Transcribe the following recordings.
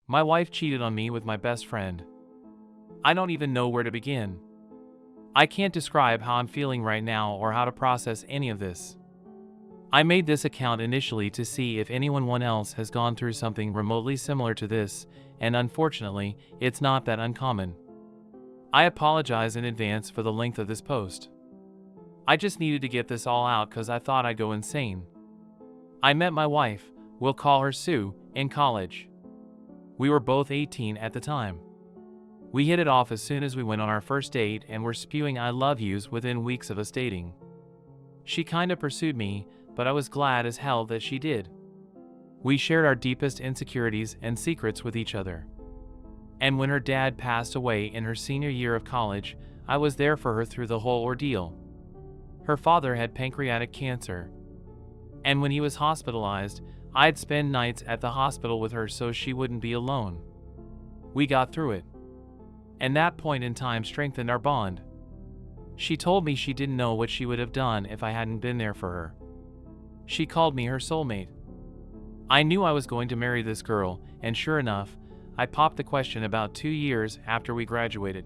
My wife cheated on me with my best friend. I don't even know where to begin. I can't describe how I'm feeling right now or how to process any of this. I made this account initially to see if anyone else has gone through something remotely similar to this, and unfortunately, it's not that uncommon. I apologize in advance for the length of this post. I just needed to get this all out because I thought I'd go insane. I met my wife, we'll call her Sue, in college. We were both 18 at the time. We hit it off as soon as we went on our first date and were spewing I love yous within weeks of us dating. She kinda pursued me, but I was glad as hell that she did. We shared our deepest insecurities and secrets with each other. And when her dad passed away in her senior year of college, I was there for her through the whole ordeal. Her father had pancreatic cancer. And when he was hospitalized, I'd spend nights at the hospital with her so she wouldn't be alone. We got through it. And that point in time strengthened our bond. She told me she didn't know what she would have done if I hadn't been there for her. She called me her soulmate. I knew I was going to marry this girl, and sure enough, I popped the question about 2 years after we graduated.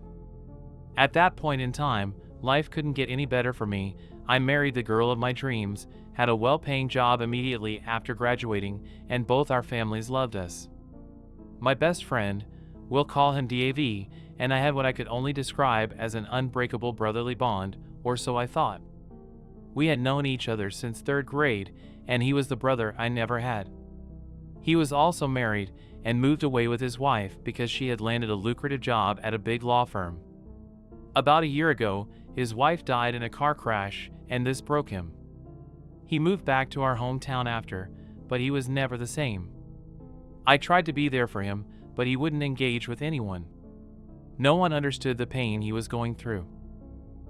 At that point in time, life couldn't get any better for me. I married the girl of my dreams, had a well-paying job immediately after graduating, and both our families loved us. My best friend, we'll call him DAV, and I had what I could only describe as an unbreakable brotherly bond, or so I thought. We had known each other since 3rd grade, and he was the brother I never had. He was also married and moved away with his wife because she had landed a lucrative job at a big law firm. About a year ago, his wife died in a car crash, and this broke him. He moved back to our hometown after, but he was never the same. I tried to be there for him, but he wouldn't engage with anyone. No one understood the pain he was going through.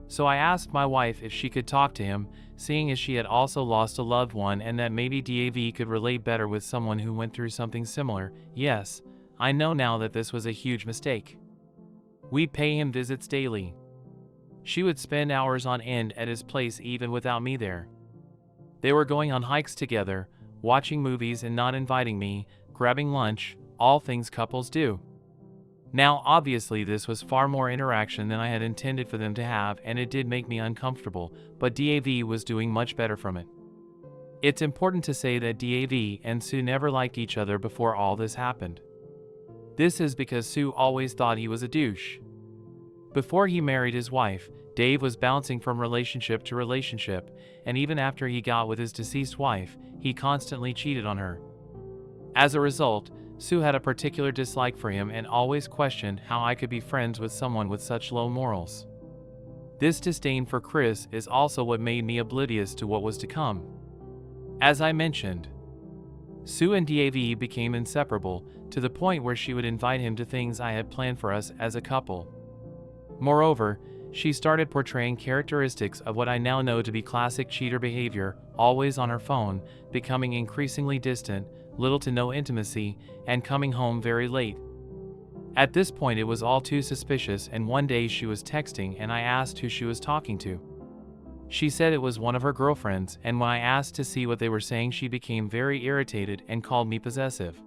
So I asked my wife if she could talk to him, seeing as she had also lost a loved one and that maybe DAV could relate better with someone who went through something similar. Yes, I know now that this was a huge mistake. We'd pay him visits daily. She would spend hours on end at his place even without me there. They were going on hikes together, watching movies and not inviting me, grabbing lunch, all things couples do. Now obviously this was far more interaction than I had intended for them to have, and it did make me uncomfortable, but DAV was doing much better from it. It's important to say that DAV and Sue never liked each other before all this happened. This is because Sue always thought he was a douche. Before he married his wife, Dave was bouncing from relationship to relationship, and even after he got with his deceased wife, he constantly cheated on her. As a result, Sue had a particular dislike for him and always questioned how I could be friends with someone with such low morals. This disdain for Chris is also what made me oblivious to what was to come. As I mentioned, Sue and DAV became inseparable, to the point where she would invite him to things I had planned for us as a couple. Moreover, she started portraying characteristics of what I now know to be classic cheater behavior, always on her phone, becoming increasingly distant, little to no intimacy, and coming home very late. At this point it was all too suspicious, and one day she was texting and I asked who she was talking to. She said it was one of her girlfriends, and when I asked to see what they were saying she became very irritated and called me possessive.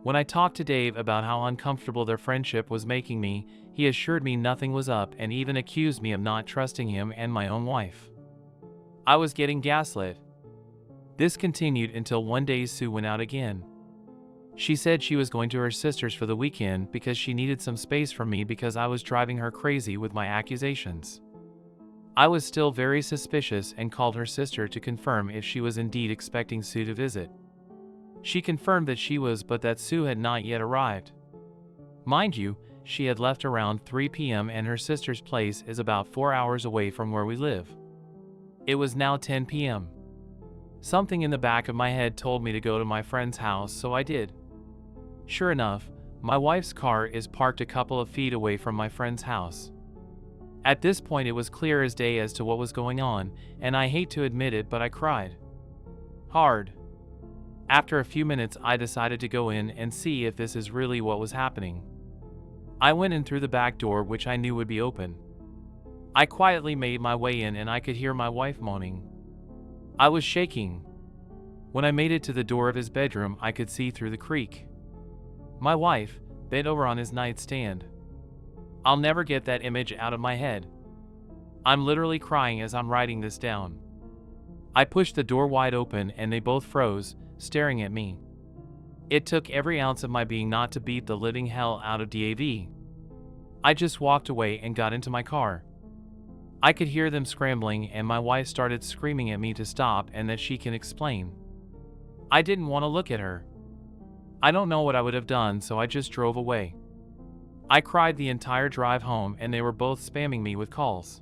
When I talked to Dave about how uncomfortable their friendship was making me, he assured me nothing was up and even accused me of not trusting him and my own wife. I was getting gaslit. This continued until one day Sue went out again. She said she was going to her sister's for the weekend because she needed some space from me because I was driving her crazy with my accusations. I was still very suspicious and called her sister to confirm if she was indeed expecting Sue to visit. She confirmed that she was, but that Sue had not yet arrived. Mind you, she had left around 3 p.m. and her sister's place is about 4 hours away from where we live. It was now 10 p.m. Something in the back of my head told me to go to my friend's house, so I did. Sure enough, my wife's car is parked a couple of feet away from my friend's house. At this point it was clear as day as to what was going on, and I hate to admit it, but I cried. Hard. After a few minutes I decided to go in and see if this is really what was happening. I went in through the back door, which I knew would be open. I quietly made my way in and I could hear my wife moaning. I was shaking. When I made it to the door of his bedroom I could see through the creak. My wife, bent over on his nightstand. I'll never get that image out of my head. I'm literally crying as I'm writing this down. I pushed the door wide open and they both froze, staring at me. It took every ounce of my being not to beat the living hell out of DAV. I just walked away and got into my car. I could hear them scrambling and my wife started screaming at me to stop and that she can explain. I didn't want to look at her. I don't know what I would have done, so I just drove away. I cried the entire drive home and they were both spamming me with calls.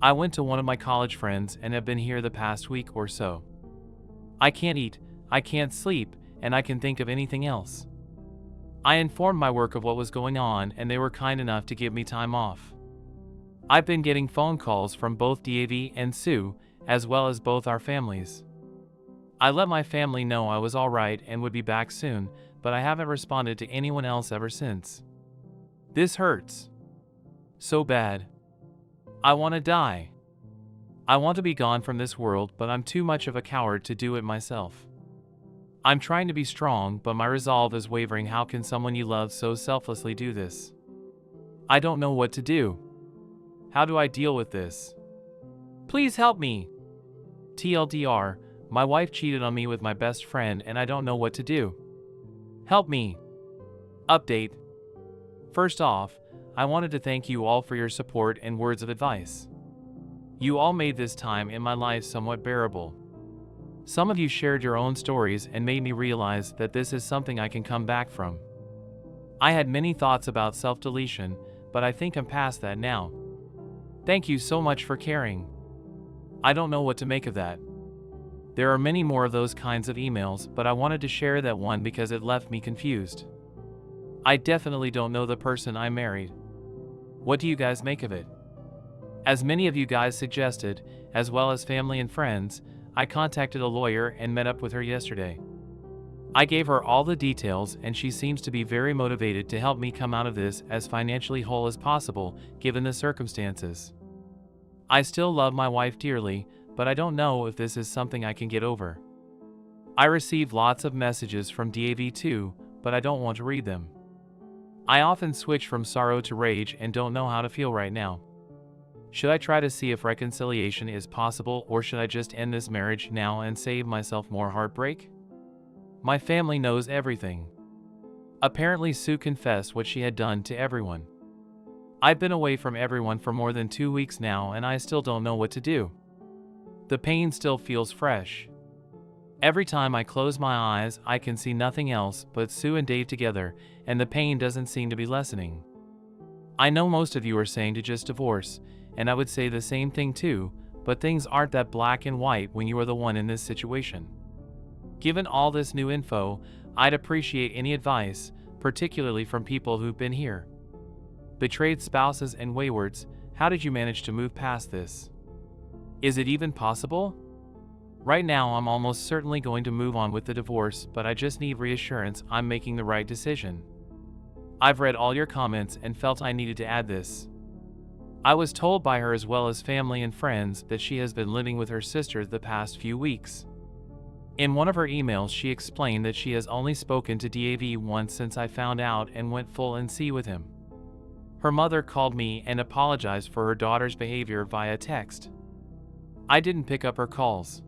I went to one of my college friends and have been here the past week or so. I can't eat, I can't sleep, and I can think of anything else. I informed my work of what was going on and they were kind enough to give me time off. I've been getting phone calls from both DAV and Sue, as well as both our families. I let my family know I was alright and would be back soon, but I haven't responded to anyone else ever since. This hurts. So bad. I want to die. I want to be gone from this world, but I'm too much of a coward to do it myself. I'm trying to be strong, but my resolve is wavering. How can someone you love so selflessly do this? I don't know what to do. How do I deal with this? Please help me. TLDR, my wife cheated on me with my best friend and I don't know what to do. Help me. Update. First off, I wanted to thank you all for your support and words of advice. You all made this time in my life somewhat bearable. Some of you shared your own stories and made me realize that this is something I can come back from. I had many thoughts about self-deletion, but I think I'm past that now. Thank you so much for caring. I don't know what to make of that. There are many more of those kinds of emails, but I wanted to share that one because it left me confused. I definitely don't know the person I married. What do you guys make of it? As many of you guys suggested, as well as family and friends, I contacted a lawyer and met up with her yesterday. I gave her all the details and she seems to be very motivated to help me come out of this as financially whole as possible, given the circumstances. I still love my wife dearly, but I don't know if this is something I can get over. I received lots of messages from DAV too, but I don't want to read them. I often switch from sorrow to rage and don't know how to feel right now. Should I try to see if reconciliation is possible, or should I just end this marriage now and save myself more heartbreak? My family knows everything. Apparently Sue confessed what she had done to everyone. I've been away from everyone for more than 2 weeks now and I still don't know what to do. The pain still feels fresh. Every time I close my eyes, I can see nothing else but Sue and Dave together, and the pain doesn't seem to be lessening. I know most of you are saying to just divorce, and I would say the same thing too, but things aren't that black and white when you are the one in this situation. Given all this new info, I'd appreciate any advice, particularly from people who've been here. Betrayed spouses and waywards, how did you manage to move past this? Is it even possible? Right now I'm almost certainly going to move on with the divorce, but I just need reassurance I'm making the right decision. I've read all your comments and felt I needed to add this. I was told by her as well as family and friends that she has been living with her sister the past few weeks. In one of her emails she explained that she has only spoken to DAV once since I found out and went full NC with him. Her mother called me and apologized for her daughter's behavior via text. I didn't pick up her calls.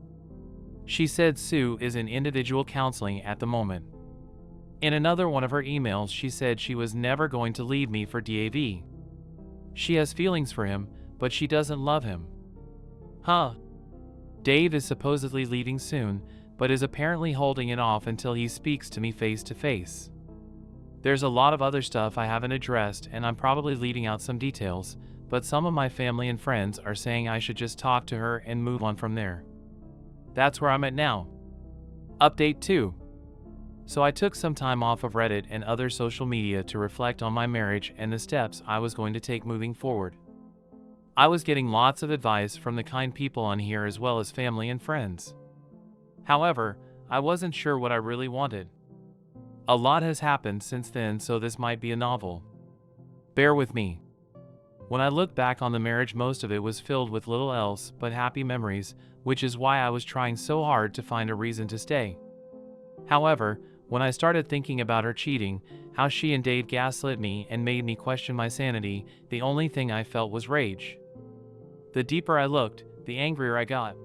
She said Sue is in individual counseling at the moment. In another one of her emails she said she was never going to leave me for DAV. She has feelings for him, but she doesn't love him. Huh. Dave is supposedly leaving soon, but is apparently holding it off until he speaks to me face to face. There's a lot of other stuff I haven't addressed and I'm probably leaving out some details, but some of my family and friends are saying I should just talk to her and move on from there. That's where I'm at now. Update 2. So I took some time off of Reddit and other social media to reflect on my marriage and the steps I was going to take moving forward. I was getting lots of advice from the kind people on here as well as family and friends. However, I wasn't sure what I really wanted. A lot has happened since then, so this might be a novel. Bear with me. When I look back on the marriage, most of it was filled with little else but happy memories, which is why I was trying so hard to find a reason to stay. However, When I started thinking about her cheating, how she and Dave gaslit me and made me question my sanity, the only thing I felt was rage. The deeper I looked, the angrier I got.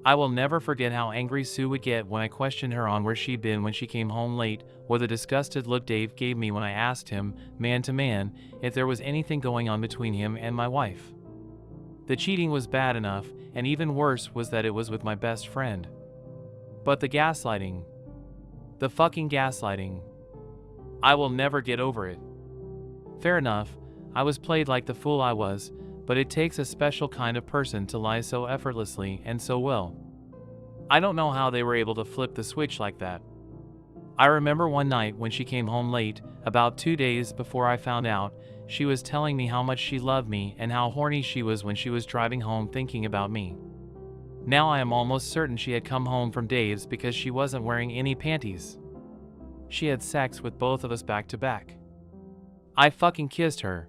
I will never forget how angry Sue would get when I questioned her on where she'd been when she came home late, or the disgusted look Dave gave me when I asked him, man to man, if there was anything going on between him and my wife. The cheating was bad enough, and even worse was that it was with my best friend. But the gaslighting. The fucking gaslighting. I will never get over it. Fair enough, I was played like the fool I was, but it takes a special kind of person to lie so effortlessly and so well. I don't know how they were able to flip the switch like that. I remember one night when she came home late, about 2 days before I found out, she was telling me how much she loved me and how horny she was when she was driving home thinking about me. Now I am almost certain she had come home from Dave's because she wasn't wearing any panties. She had sex with both of us back to back. I fucking kissed her.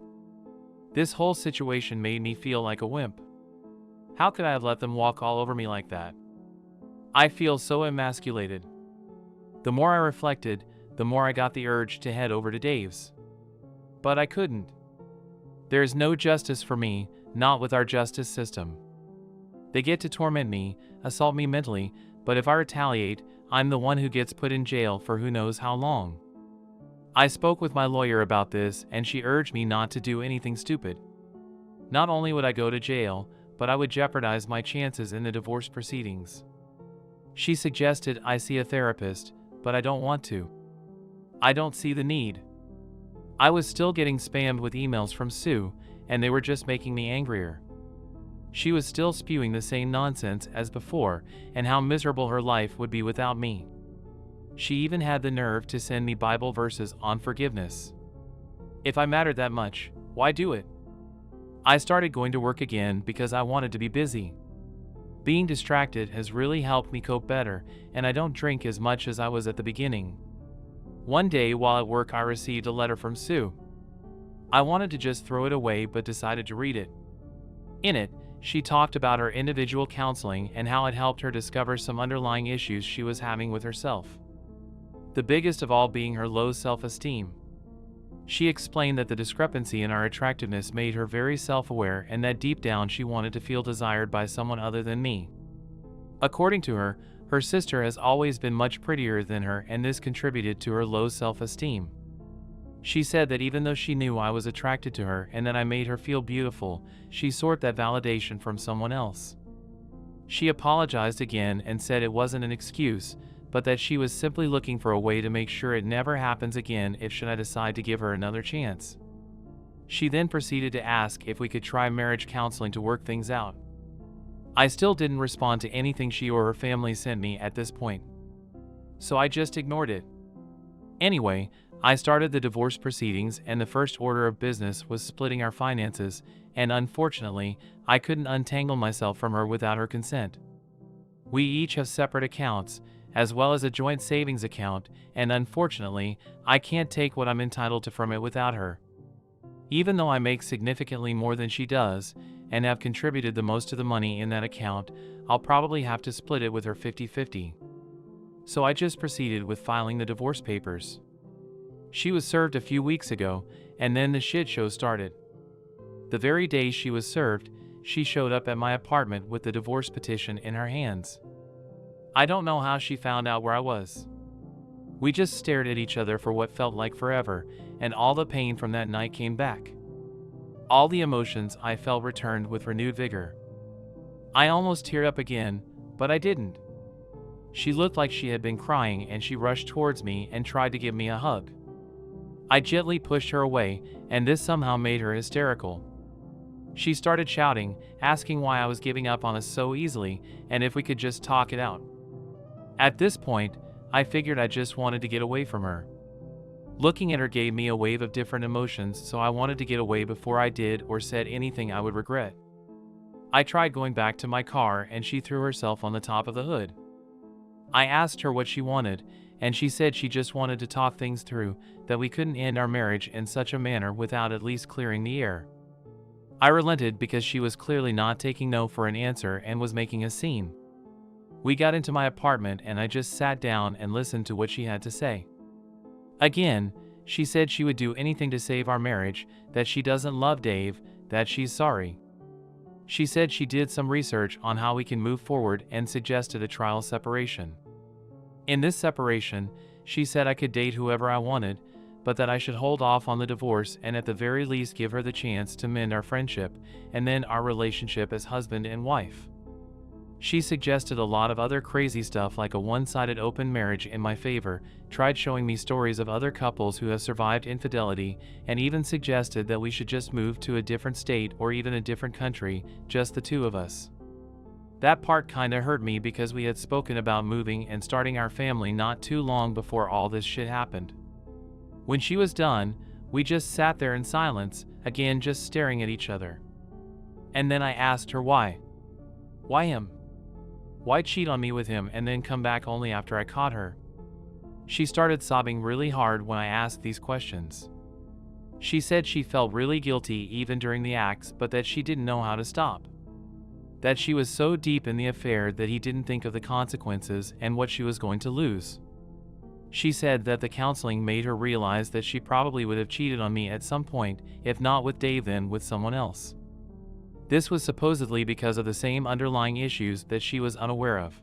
This whole situation made me feel like a wimp. How could I have let them walk all over me like that? I feel so emasculated. The more I reflected, the more I got the urge to head over to Dave's. But I couldn't. There is no justice for me, not with our justice system. They get to torment me, assault me mentally, but if I retaliate, I'm the one who gets put in jail for who knows how long. I spoke with my lawyer about this, and she urged me not to do anything stupid. Not only would I go to jail, but I would jeopardize my chances in the divorce proceedings. She suggested I see a therapist, but I don't want to. I don't see the need. I was still getting spammed with emails from Sue, and they were just making me angrier. She was still spewing the same nonsense as before, and how miserable her life would be without me. She even had the nerve to send me Bible verses on forgiveness. If I mattered that much, why do it? I started going to work again because I wanted to be busy. Being distracted has really helped me cope better, and I don't drink as much as I was at the beginning. One day while at work I received a letter from Sue. I wanted to just throw it away but decided to read it. In it, she talked about her individual counseling and how it helped her discover some underlying issues she was having with herself. The biggest of all being her low self-esteem. She explained that the discrepancy in our attractiveness made her very self-aware and that deep down she wanted to feel desired by someone other than me. According to her, her sister has always been much prettier than her, and this contributed to her low self-esteem. She said that even though she knew I was attracted to her and that I made her feel beautiful, she sought that validation from someone else. She apologized again and said it wasn't an excuse, but that she was simply looking for a way to make sure it never happens again if should I decide to give her another chance. She then proceeded to ask if we could try marriage counseling to work things out. I still didn't respond to anything she or her family sent me at this point, so I just ignored it. Anyway, I started the divorce proceedings, and the first order of business was splitting our finances, and unfortunately, I couldn't untangle myself from her without her consent. We each have separate accounts, as well as a joint savings account, and unfortunately, I can't take what I'm entitled to from it without her. Even though I make significantly more than she does, and have contributed the most of the money in that account, I'll probably have to split it with her 50-50. So I just proceeded with filing the divorce papers. She was served a few weeks ago, and then the shit show started. The very day she was served, she showed up at my apartment with the divorce petition in her hands. I don't know how she found out where I was. We just stared at each other for what felt like forever, and all the pain from that night came back. All the emotions I felt returned with renewed vigor. I almost teared up again, but I didn't. She looked like she had been crying, and she rushed towards me and tried to give me a hug. I gently pushed her away, and this somehow made her hysterical. She started shouting, asking why I was giving up on us so easily, and if we could just talk it out. At this point, I figured I just wanted to get away from her. Looking at her gave me a wave of different emotions, so I wanted to get away before I did or said anything I would regret. I tried going back to my car, and she threw herself on the top of the hood. I asked her what she wanted, and she said she just wanted to talk things through, that we couldn't end our marriage in such a manner without at least clearing the air. I relented because she was clearly not taking no for an answer and was making a scene. We got into my apartment and I just sat down and listened to what she had to say. Again, she said she would do anything to save our marriage, that she doesn't love Dave, that she's sorry. She said she did some research on how we can move forward and suggested a trial separation. In this separation, she said I could date whoever I wanted, but that I should hold off on the divorce and at the very least give her the chance to mend our friendship and then our relationship as husband and wife. She suggested a lot of other crazy stuff like a one-sided open marriage in my favor, tried showing me stories of other couples who have survived infidelity, and even suggested that we should just move to a different state or even a different country, just the two of us. That part kinda hurt me because we had spoken about moving and starting our family not too long before all this shit happened. When she was done, we just sat there in silence, again just staring at each other. And then I asked her why. Why him? Why cheat on me with him and then come back only after I caught her? She started sobbing really hard when I asked these questions. She said she felt really guilty even during the acts, but that she didn't know how to stop. That she was so deep in the affair that he didn't think of the consequences and what she was going to lose. She said that the counseling made her realize that she probably would have cheated on me at some point, if not with Dave then with someone else. This was supposedly because of the same underlying issues that she was unaware of.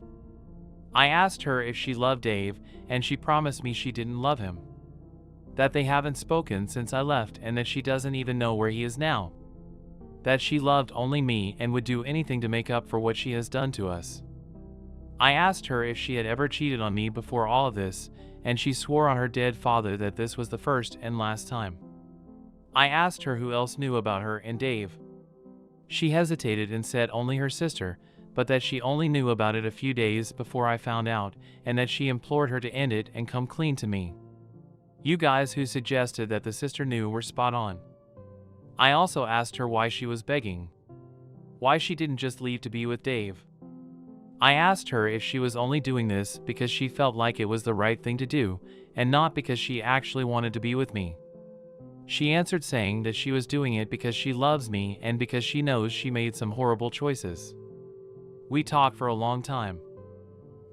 I asked her if she loved Dave, and she promised me she didn't love him. That they haven't spoken since I left and that she doesn't even know where he is now. That she loved only me and would do anything to make up for what she has done to us. I asked her if she had ever cheated on me before all of this, and she swore on her dead father that this was the first and last time. I asked her who else knew about her and Dave. She hesitated and said only her sister, but that she only knew about it a few days before I found out, and that she implored her to end it and come clean to me. You guys who suggested that the sister knew were spot on. I also asked her why she was begging. Why she didn't just leave to be with Dave. I asked her if she was only doing this because she felt like it was the right thing to do, and not because she actually wanted to be with me. She answered saying that she was doing it because she loves me and because she knows she made some horrible choices. We talked for a long time.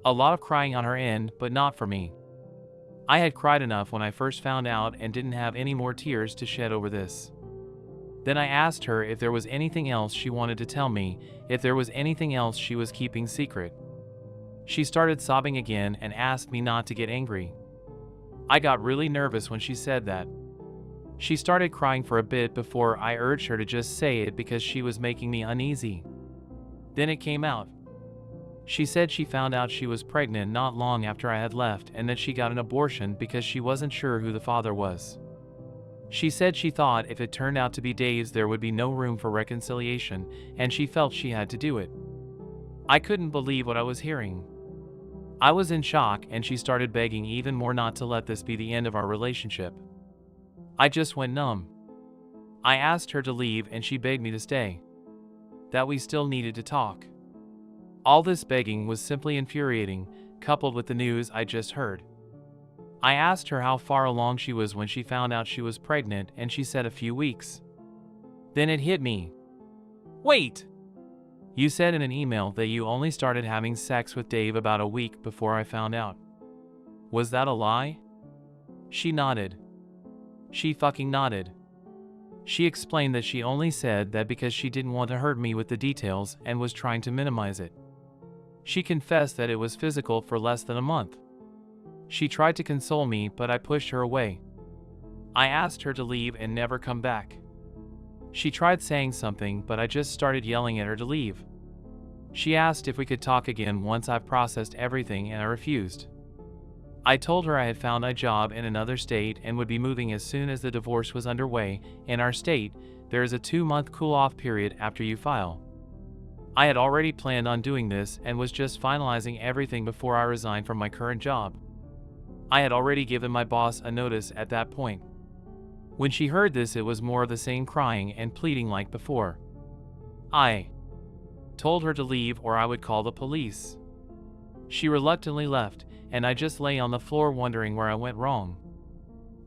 A lot of crying on her end, but not for me. I had cried enough when I first found out and didn't have any more tears to shed over this. Then I asked her if there was anything else she wanted to tell me, if there was anything else she was keeping secret. She started sobbing again and asked me not to get angry. I got really nervous when she said that. She started crying for a bit before I urged her to just say it because she was making me uneasy. Then it came out. She said she found out she was pregnant not long after I had left and that she got an abortion because she wasn't sure who the father was. She said she thought if it turned out to be Dave's there would be no room for reconciliation, and she felt she had to do it. I couldn't believe what I was hearing. I was in shock, and she started begging even more not to let this be the end of our relationship. I just went numb. I asked her to leave and she begged me to stay. That we still needed to talk. All this begging was simply infuriating, coupled with the news I just heard. I asked her how far along she was when she found out she was pregnant, and she said a few weeks. Then it hit me. Wait! You said in an email that you only started having sex with Dave about a week before I found out. Was that a lie? She nodded. She fucking nodded. She explained that she only said that because she didn't want to hurt me with the details and was trying to minimize it. She confessed that it was physical for less than a month. She tried to console me, but I pushed her away. I asked her to leave and never come back. She tried saying something, but I just started yelling at her to leave. She asked if we could talk again once I've processed everything, and I refused. I told her I had found a job in another state and would be moving as soon as the divorce was underway. In our state, there is a 2-month cool-off period after you file. I had already planned on doing this and was just finalizing everything before I resigned from my current job. I had already given my boss a notice at that point. When she heard this, it was more of the same crying and pleading like before. I told her to leave or I would call the police. She reluctantly left, and I just lay on the floor wondering where I went wrong.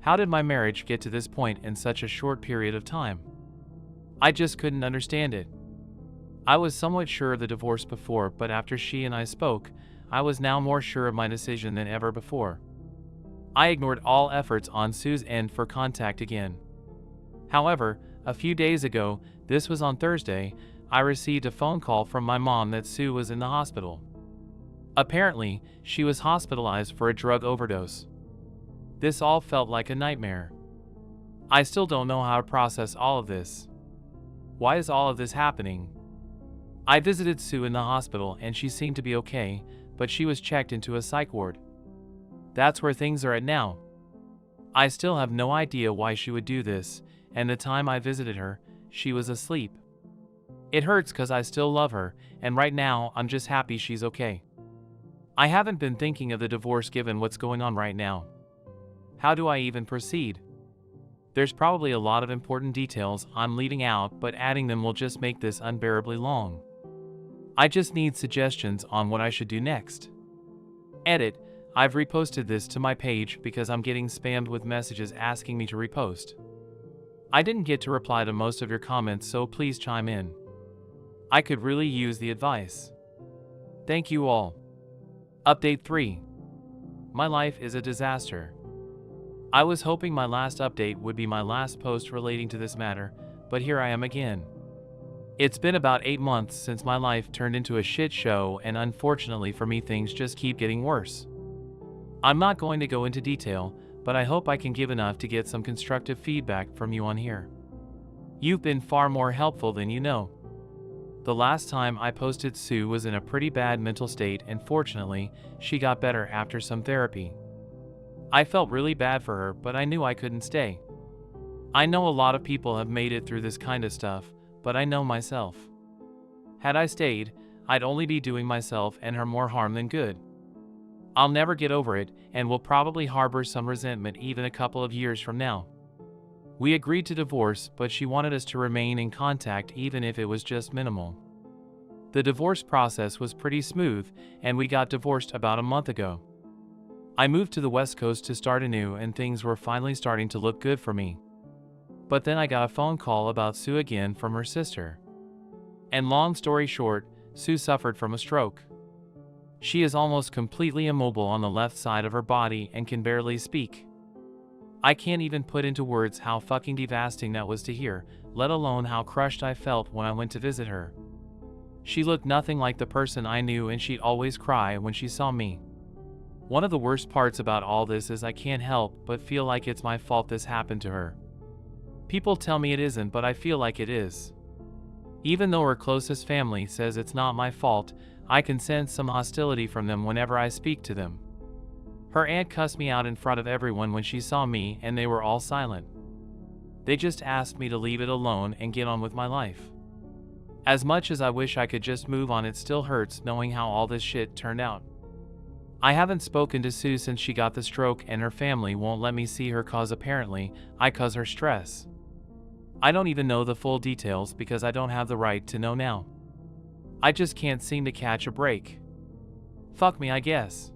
How did my marriage get to this point in such a short period of time? I just couldn't understand it. I was somewhat sure of the divorce before, but after she and I spoke, I was now more sure of my decision than ever before. I ignored all efforts on Sue's end for contact again. However, a few days ago, this was on Thursday, I received a phone call from my mom that Sue was in the hospital. Apparently, she was hospitalized for a drug overdose. This all felt like a nightmare. I still don't know how to process all of this. Why is all of this happening? I visited Sue in the hospital and she seemed to be okay, but she was checked into a psych ward. That's where things are at now. I still have no idea why she would do this, and the time I visited her, she was asleep. It hurts because I still love her, and right now I'm just happy she's okay. I haven't been thinking of the divorce given what's going on right now. How do I even proceed? There's probably a lot of important details I'm leaving out, but adding them will just make this unbearably long. I just need suggestions on what I should do next. Edit: I've reposted this to my page because I'm getting spammed with messages asking me to repost. I didn't get to reply to most of your comments, so please chime in. I could really use the advice. Thank you all. Update 3. My life is a disaster. I was hoping my last update would be my last post relating to this matter, but here I am again. It's been about 8 months since my life turned into a shit show, and unfortunately for me things just keep getting worse. I'm not going to go into detail, but I hope I can give enough to get some constructive feedback from you on here. You've been far more helpful than you know. The last time I posted, Sue was in a pretty bad mental state, and fortunately, she got better after some therapy. I felt really bad for her, but I knew I couldn't stay. I know a lot of people have made it through this kind of stuff, but I know myself. Had I stayed, I'd only be doing myself and her more harm than good. I'll never get over it, and will probably harbor some resentment even a couple of years from now. We agreed to divorce, but she wanted us to remain in contact even if it was just minimal. The divorce process was pretty smooth, and we got divorced about a month ago. I moved to the West Coast to start anew, and things were finally starting to look good for me. But then I got a phone call about Sue again from her sister. And long story short, Sue suffered from a stroke. She is almost completely immobile on the left side of her body and can barely speak. I can't even put into words how fucking devastating that was to hear, let alone how crushed I felt when I went to visit her. She looked nothing like the person I knew, and she'd always cry when she saw me. One of the worst parts about all this is I can't help but feel like it's my fault this happened to her. People tell me it isn't, but I feel like it is. Even though her closest family says it's not my fault, I can sense some hostility from them whenever I speak to them. Her aunt cussed me out in front of everyone when she saw me, and they were all silent. They just asked me to leave it alone and get on with my life. As much as I wish I could just move on, it still hurts knowing how all this shit turned out. I haven't spoken to Sue since she got the stroke, and her family won't let me see her cause apparently I cause her stress. I don't even know the full details because I don't have the right to know now. I just can't seem to catch a break. Fuck me, I guess.